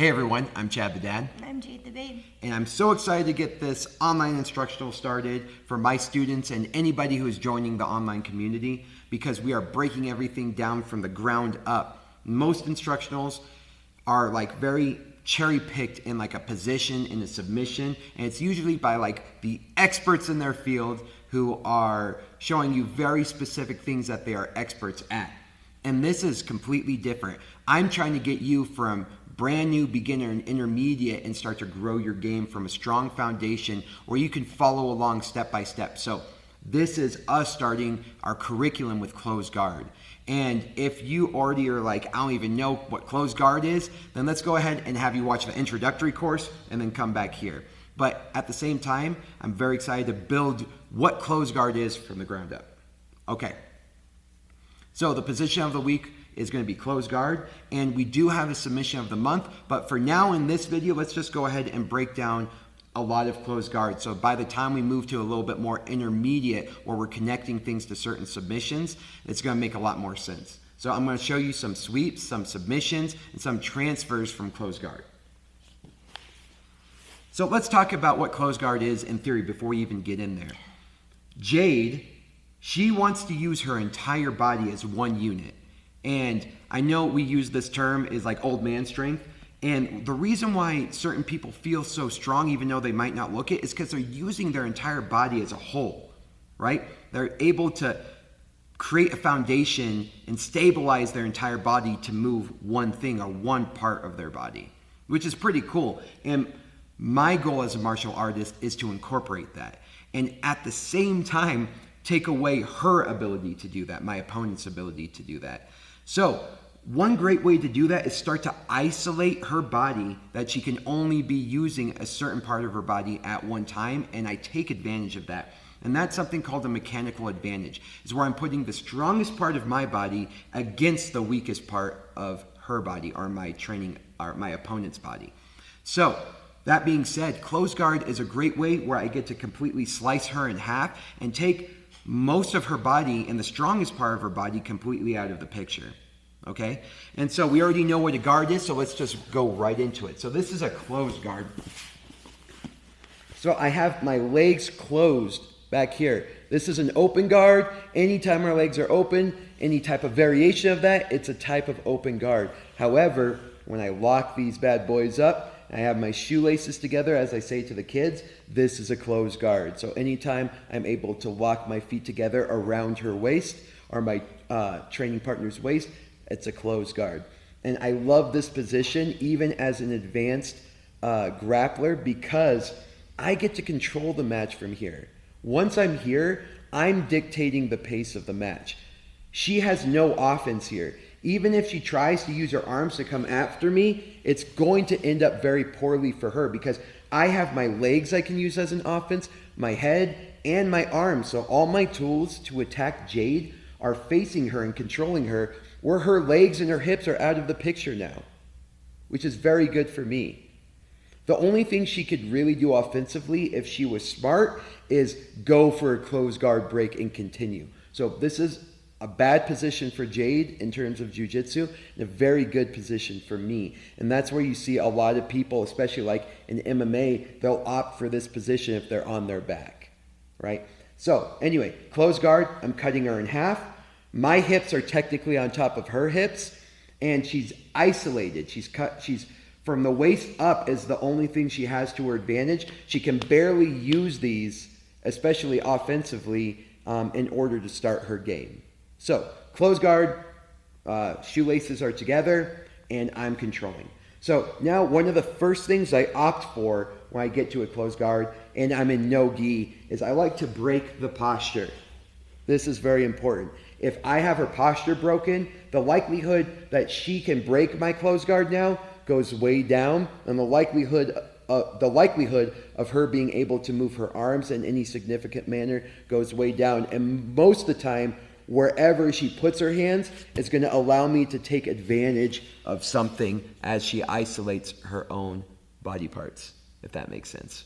Hey everyone, I'm Chad the Dad. And I'm Jade the Babe. And I'm so excited to get this online instructional started for my students and anybody who is joining the online community, because we are breaking everything down from the ground up. Most instructionals are like very cherry picked in like a position, in a submission, and it's usually by like the experts in their field who are showing you very specific things that they are experts at. And this is completely different. I'm trying to get you from brand new, beginner, and intermediate and start to grow your game from a strong foundation where you can follow along step by step. So this is us starting our curriculum with closed guard. And if you already are like, I don't even know what closed guard is, then let's go ahead and have you watch the introductory course and then come back here. But at the same time, I'm very excited to build what closed guard is from the ground up. Okay. So the position of the week is going to be closed guard, and we do have a submission of the month, but for now in this video, let's just go ahead and break down a lot of closed guard. So by the time we move to a little bit more intermediate where we're connecting things to certain submissions, it's going to make a lot more sense. So I'm going to show you some sweeps, some submissions, and some transfers from closed guard. So let's talk about what closed guard is in theory before we even get in there. Jade, she wants to use her entire body as one unit. And I know we use this term is like old man strength. And the reason why certain people feel so strong, even though they might not look it, is because they're using their entire body as a whole, right? They're able to create a foundation and stabilize their entire body to move one thing or one part of their body, which is pretty cool. And my goal as a martial artist is to incorporate that. And at the same time, take away her ability to do that, my opponent's ability to do that. So one great way to do that is start to isolate her body, that she can only be using a certain part of her body at one time, and I take advantage of that. And that's something called a mechanical advantage, is where I'm putting the strongest part of my body against the weakest part of her body, or my opponent's body. So that being said, closed guard is a great way where I get to completely slice her in half and take most of her body and the strongest part of her body completely out of the picture. Okay? And so we already know what a guard is, so let's just go right into it. So this is a closed guard. So I have my legs closed back here. This is an open guard. Anytime our legs are open, any type of variation of that, it's a type of open guard. However, when I lock these bad boys up, I have my shoelaces together, as I say to the kids, this is a closed guard. So anytime I'm able to lock my feet together around her waist or my training partner's waist, it's a closed guard. And I love this position even as an advanced grappler, because I get to control the match from here. Once I'm here, I'm dictating the pace of the match. She has no offense here. Even if she tries to use her arms to come after me, it's going to end up very poorly for her, because I have my legs I can use as an offense, my head, and my arms. So all my tools to attack Jade are facing her and controlling her, where her legs and her hips are out of the picture now, which is very good for me. The only thing she could really do offensively, if she was smart, is go for a closed guard break and continue. So this is a bad position for Jade in terms of jiu-jitsu, and a very good position for me. And that's where you see a lot of people, especially like in MMA, they'll opt for this position if they're on their back, right? So anyway, closed guard, I'm cutting her in half. My hips are technically on top of her hips, and she's isolated. She's from the waist up is the only thing she has to her advantage. She can barely use these, especially offensively, in order to start her game. So, closed guard, shoelaces are together, and I'm controlling. So now one of the first things I opt for when I get to a closed guard and I'm in no gi is I like to break the posture. This is very important. If I have her posture broken, the likelihood that she can break my closed guard now goes way down, and the likelihood of her being able to move her arms in any significant manner goes way down. And most of the time, wherever she puts her hands, it's going to allow me to take advantage of something as she isolates her own body parts, if that makes sense.